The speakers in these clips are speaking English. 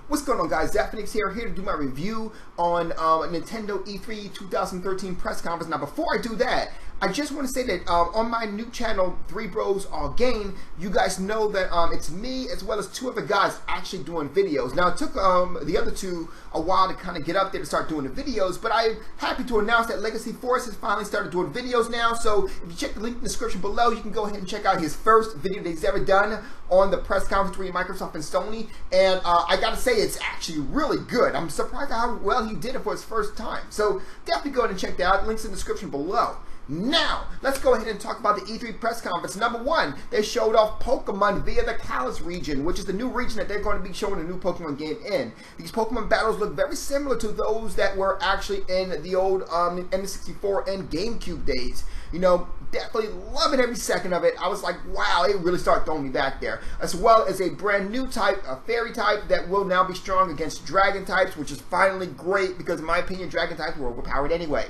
What's going on, guys? Zephyrnix here to do my review on Nintendo E3 2013 press conference. Now, before I do that, I just want to say that on my new channel, 3 Bros All Game, you guys know that it's me as well as 2 other guys actually doing videos. Now, it took the other 2 a while to kind of get up there to start doing the videos, but I'm happy to announce that Legacy Force has finally started doing videos now. So if you check the link in the description below, you can go ahead and check out his first video that he's ever done on the press conference between Microsoft and Sony. And I gotta say, it's actually really good. I'm surprised at how well he did it for his first time. So definitely go ahead and check that out. Links in the description below. Now, let's go ahead and talk about the E3 press conference. Number 1, they showed off Pokemon via the Kalos region, which is the new region that they're going to be showing a new Pokemon game in. These Pokemon battles look very similar to those that were actually in the old N64 and GameCube days. You know, definitely loving every second of it. I was like, wow, it really started throwing me back there. As well as a brand new type, a fairy type, that will now be strong against dragon types, which is finally great because in my opinion, dragon types were overpowered anyway.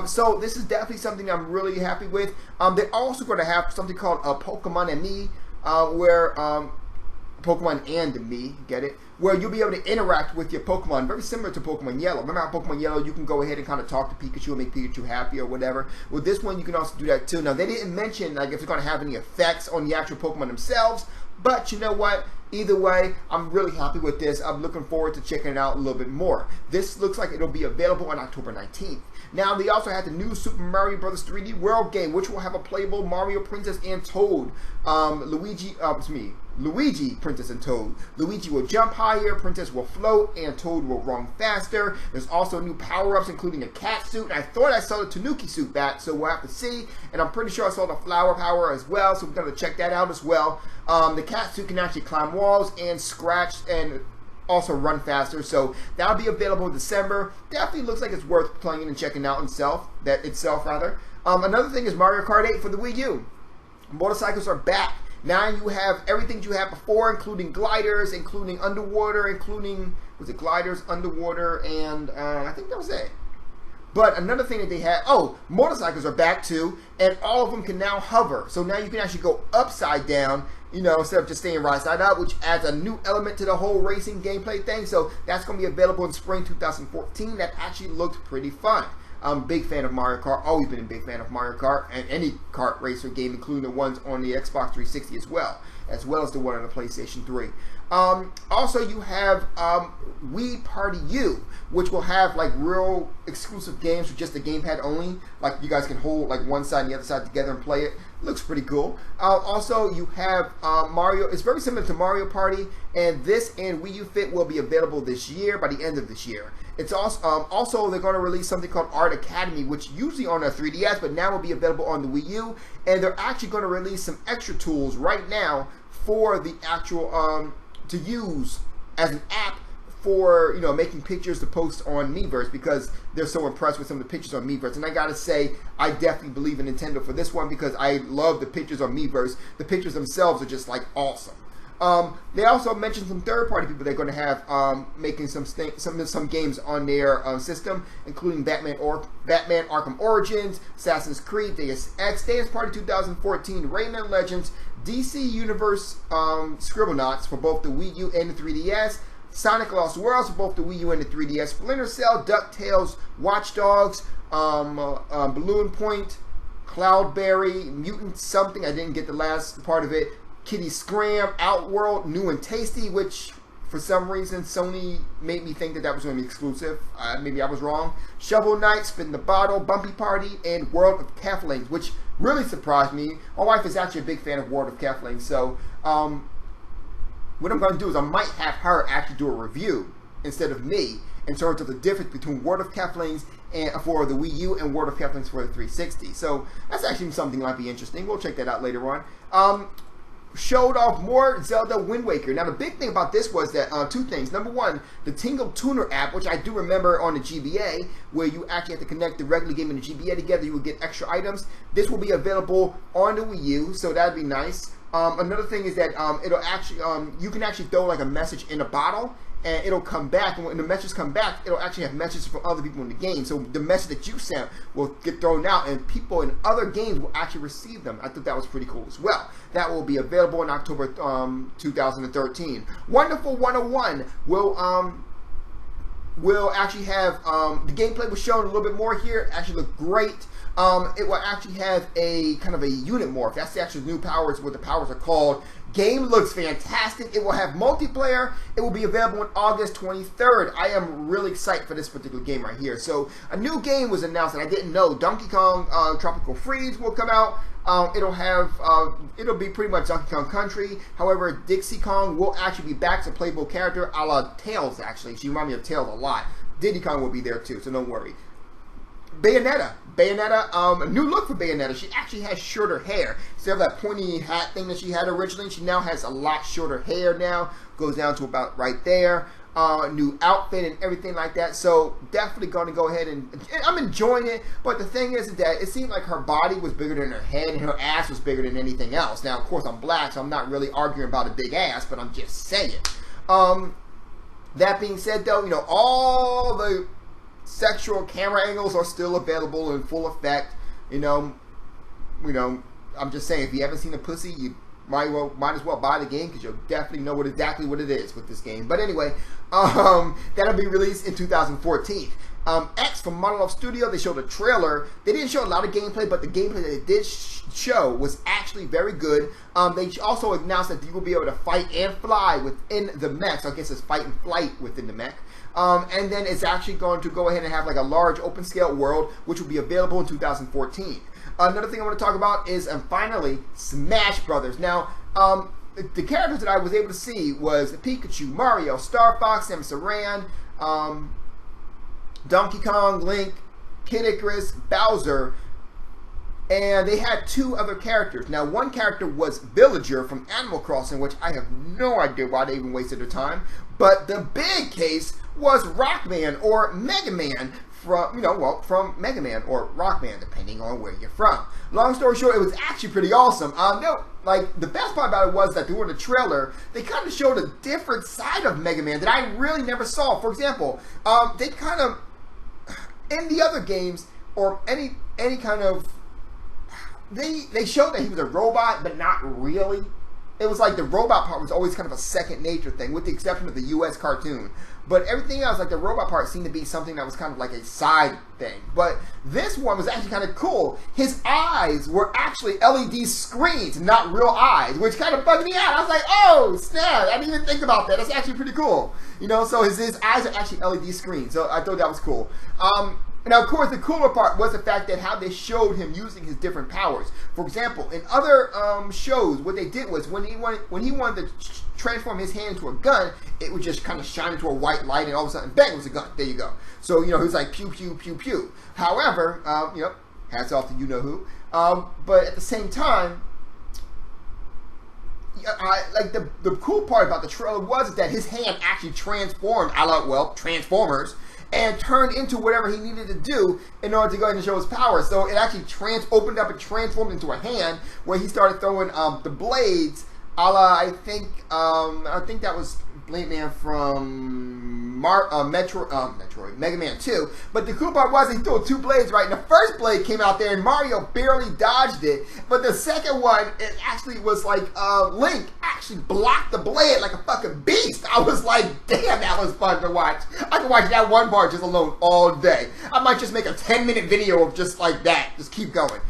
So this is definitely something I'm really happy with. They're also going to have something called Pokemon and Me, where Pokemon and Me, get it? Where you'll be able to interact with your Pokemon, very similar to Pokemon Yellow. Remember how Pokemon Yellow, you can go ahead and kind of talk to Pikachu and make Pikachu happy or whatever. With this one, you can also do that too. Now, they didn't mention like if it's going to have any effects on the actual Pokemon themselves, but you know what? Either way, I'm really happy with this. I'm looking forward to checking it out a little bit more. This looks like it'll be available on October 19th. Now, they also had the new Super Mario Bros. 3D World game, which will have a playable Mario, Princess, and Toad. Luigi, Princess, and Toad. Luigi will jump higher, Princess will float, and Toad will run faster. There's also new power-ups, including a cat suit. I thought I saw the Tanuki suit back, so we'll have to see. And I'm pretty sure I saw the flower power as well, so we're going to check that out as well. The cat suit can actually climb walls and scratch and also run faster, so that'll be available in December. Definitely looks like it's worth playing and checking out itself. Another thing is Mario Kart 8 for the Wii U. Motorcycles are back. Now you have everything you had before, including gliders, including underwater, was it gliders, underwater, and I think that was it. But another thing that they had, motorcycles are back too, and all of them can now hover. So now you can actually go upside down, you know, instead of just staying right side up, which adds a new element to the whole racing gameplay thing. So that's going to be available in spring 2014. That actually looked pretty fun. I'm a big fan of Mario Kart, always been a big fan of Mario Kart, and any kart racer game, including the ones on the Xbox 360 as well as the one on the PlayStation 3. Also, you have Wii Party U, which will have like real exclusive games for just the gamepad only. Like you guys can hold like one side and the other side together and play it. Looks pretty cool. Also, you have Mario. It's very similar to Mario Party, and this and Wii U Fit will be available this year, by the end of this year. It's also they're going to release something called Art Academy, which usually on a 3DS, but now will be available on the Wii U. And they're actually going to release some extra tools right now for the actual to use as an app for, you know, making pictures to post on Miiverse, because they're so impressed with some of the pictures on Miiverse. And I gotta say, I definitely believe in Nintendo for this one because I love the pictures on Miiverse. The pictures themselves are just like awesome. They also mentioned some third-party people they're going to have making some games on their system, including Batman Arkham Origins, Assassin's Creed, Deus Ex, Dance Party 2014, Rayman Legends, DC Universe Scribblenauts for both the Wii U and the 3DS, Sonic Lost Worlds for both the Wii U and the 3DS, Splinter Cell, DuckTales, Watch Dogs, Balloon Point, Cloudberry, Mutant something, I didn't get the last part of it, Kitty Scram, Outworld, New and Tasty, which for some reason Sony made me think that was going to be exclusive. Maybe I was wrong. Shovel Knight, Spin the Bottle, Bumpy Party, and World of Keflings, which really surprised me. My wife is actually a big fan of World of Keflings, so what I'm going to do is I might have her actually do a review instead of me in terms of the difference between World of Keflings and for the Wii U and World of Keflings for the 360. So that's actually something that might be interesting. We'll check that out later on. Showed off more Zelda Wind Waker. Now, the big thing about this was that 2 things. Number 1, the Tingle Tuner app, which I do remember on the GBA, where you actually have to connect the regular game and the GBA together, you would get extra items. This will be available on the Wii U, so that'd be nice. Another thing is that it'll actually you can actually throw like a message in a bottle, and it'll come back. And when the messages come back, it'll actually have messages from other people in the game. So the message that you sent will get thrown out, and people in other games will actually receive them. I thought that was pretty cool as well. That will be available in October 2013. Wonderful 101 will actually have the gameplay was shown a little bit more here. It actually looked great. It will actually have a kind of a unit morph. That's the actual new powers, what the powers are called. Game looks fantastic. It will have multiplayer. It will be available on August 23rd. I am really excited for this particular game right here. So a new game was announced that I didn't know. Donkey Kong Tropical Freeze will come out. It'll be pretty much Donkey Kong Country. However, Dixie Kong will actually be back as a playable character, a la Tails. Actually, she reminds me of Tails a lot. Diddy Kong will be there too, so don't worry. Bayonetta, a new look for Bayonetta. She actually has shorter hair. Instead of that pointy hat thing that she had originally, she now has a lot shorter hair now. Goes down to about right there. New outfit and everything like that. So definitely going to go ahead and I'm enjoying it. But the thing is that it seemed like her body was bigger than her head and her ass was bigger than anything else. Now, of course, I'm black, so I'm not really arguing about a big ass, but I'm just saying. That being said, though, you know, all the sexual camera angles are still available in full effect. You know, I'm just saying, if you haven't seen a pussy, you might as well buy the game, because you'll definitely know exactly what it is with this game. But anyway, that'll be released in 2014. X from Monolith Studio, they showed a trailer. They didn't show a lot of gameplay, but the gameplay that they did show was actually very good. They also announced that you will be able to fight and fly within the mech. So I guess it's fight and flight within the mech. And then it's actually going to go ahead and have like a large open scale world, which will be available in 2014. Another thing I want to talk about is, finally, Smash Brothers. Now, the characters that I was able to see was Pikachu, Mario, Star Fox, Samus Aran, Donkey Kong, Link, Kid Icarus, Bowser, and they had two other characters. Now, one character was Villager from Animal Crossing, which I have no idea why they even wasted their time. But the big case was Rockman or Mega Man from, from Mega Man or Rockman, depending on where you're from. Long story short, it was actually pretty awesome. The best part about it was that during the trailer, they kind of showed a different side of Mega Man that I really never saw. For example, they kind of, in the other games, or any kind of, they showed that he was a robot, but not really. It was like the robot part was always kind of a second nature thing, with the exception of the US cartoon. But everything else, like the robot part, seemed to be something that was kind of like a side thing. But this one was actually kind of cool. His eyes were actually LED screens, not real eyes, which kind of bugged me out. I was like, oh, snap, I didn't even think about that. That's actually pretty cool. So his eyes are actually LED screens. So I thought that was cool. Now, of course, the cooler part was the fact that how they showed him using his different powers. For example, in other shows, what they did was when he wanted to transform his hand into a gun, it would just kind of shine into a white light, and all of a sudden, bang, it was a gun. There you go. So, he was like pew, pew, pew, pew. However, hats off to you-know-who. But at the same time, the cool part about the trailer was that his hand actually transformed, Transformers, and turned into whatever he needed to do in order to go ahead and show his power. So it actually opened up and transformed into a hand, where he started throwing the blades, a la, I think that was Blade Man from Mega Man 2. But the cool part was he threw two blades, right? And the first blade came out there and Mario barely dodged it. But the second one, it actually was like Link actually blocked the blade like a fucking beast. I was like, damn, that was fun to watch. I could watch that one part just alone all day. I might just make a 10-minute video of just like that. Just keep going.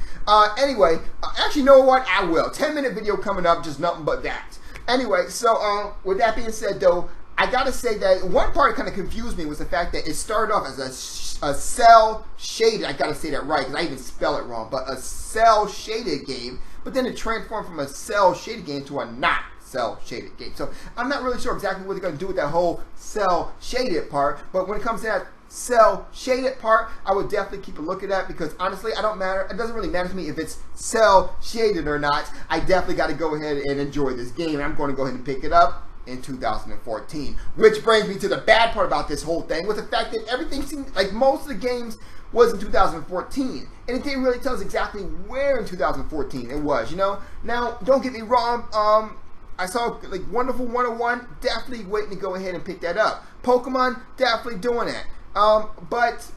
Anyway, actually, you know what? I will. 10-minute video coming up, just nothing but that. Anyway, so with that being said, though, I gotta say that one part that kind of confused me was the fact that it started off as a cell shaded. I gotta say that right because I even spell it wrong, but a cell shaded game. But then it transformed from a cell shaded game to a not cell shaded game. So I'm not really sure exactly what they're gonna do with that whole cell shaded part. But when it comes to that cell shaded part, I would definitely keep a look at that, because honestly, it doesn't really matter to me if it's cell shaded or not. I definitely got to go ahead and enjoy this game, and I'm going to go ahead and pick it up in 2014. Which brings me to the bad part about this whole thing, was the fact that everything seemed like most of the games was in 2014, and it didn't really tell us exactly where in 2014 it was, you know. Now, don't get me wrong, I saw like Wonderful 101, definitely waiting to go ahead and pick that up. Pokemon, definitely doing that. But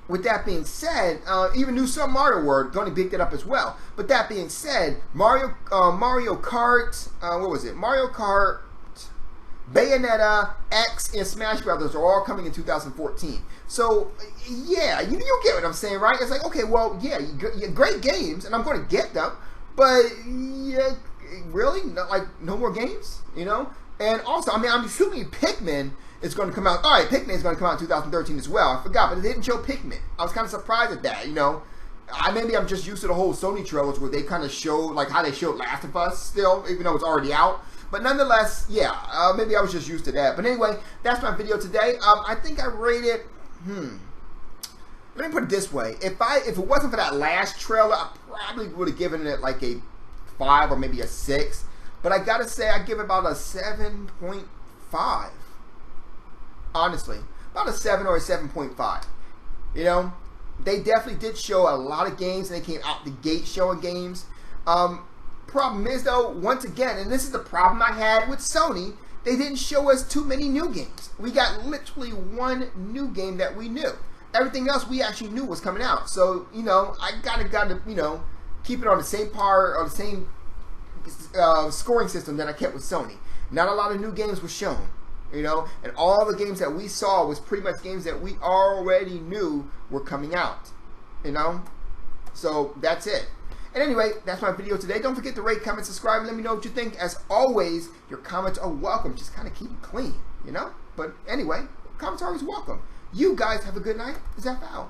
with that being said, even New Super Mario World, going to pick that up as well. But that being said, Mario Kart, what was it? Mario Kart, Bayonetta, X, and Smash Brothers are all coming in 2014. So, yeah, you get what I'm saying, right? It's like, okay, well, yeah, great games, and I'm going to get them, but, yeah, really? No more games, you know? And also, I mean, I'm assuming Pikmin is going to come out. All right, Pikmin is going to come out in 2013 as well. I forgot, but they didn't show Pikmin. I was kind of surprised at that, you know? Maybe I'm just used to the whole Sony trailers where they kind of showed, like, how they showed Last of Us still, even though it's already out. But nonetheless, yeah, maybe I was just used to that. But anyway, that's my video today. I think I rated, let me put it this way. If it wasn't for that last trailer, I probably would have given it like a 5 or maybe a 6. But I gotta say, I give it about a 7.5. Honestly, about a 7 or a 7.5. You know, they definitely did show a lot of games, and they came out the gate showing games. Problem is, though, once again, and this is the problem I had with Sony, they didn't show us too many new games. We got literally one new game that we knew. Everything else we actually knew was coming out. So, you know, I gotta you know, keep it on the same par or the same scoring system that I kept with Sony. Not a lot of new games were shown, you know, and all the games that we saw was pretty much games that we already knew were coming out, you know. So that's it. And anyway, that's my video today. Don't forget to rate, comment, subscribe, and let me know what you think. As always, your comments are welcome. Just kind of keep it clean, you know? But anyway, comments are always welcome. You guys have a good night. Zeph out.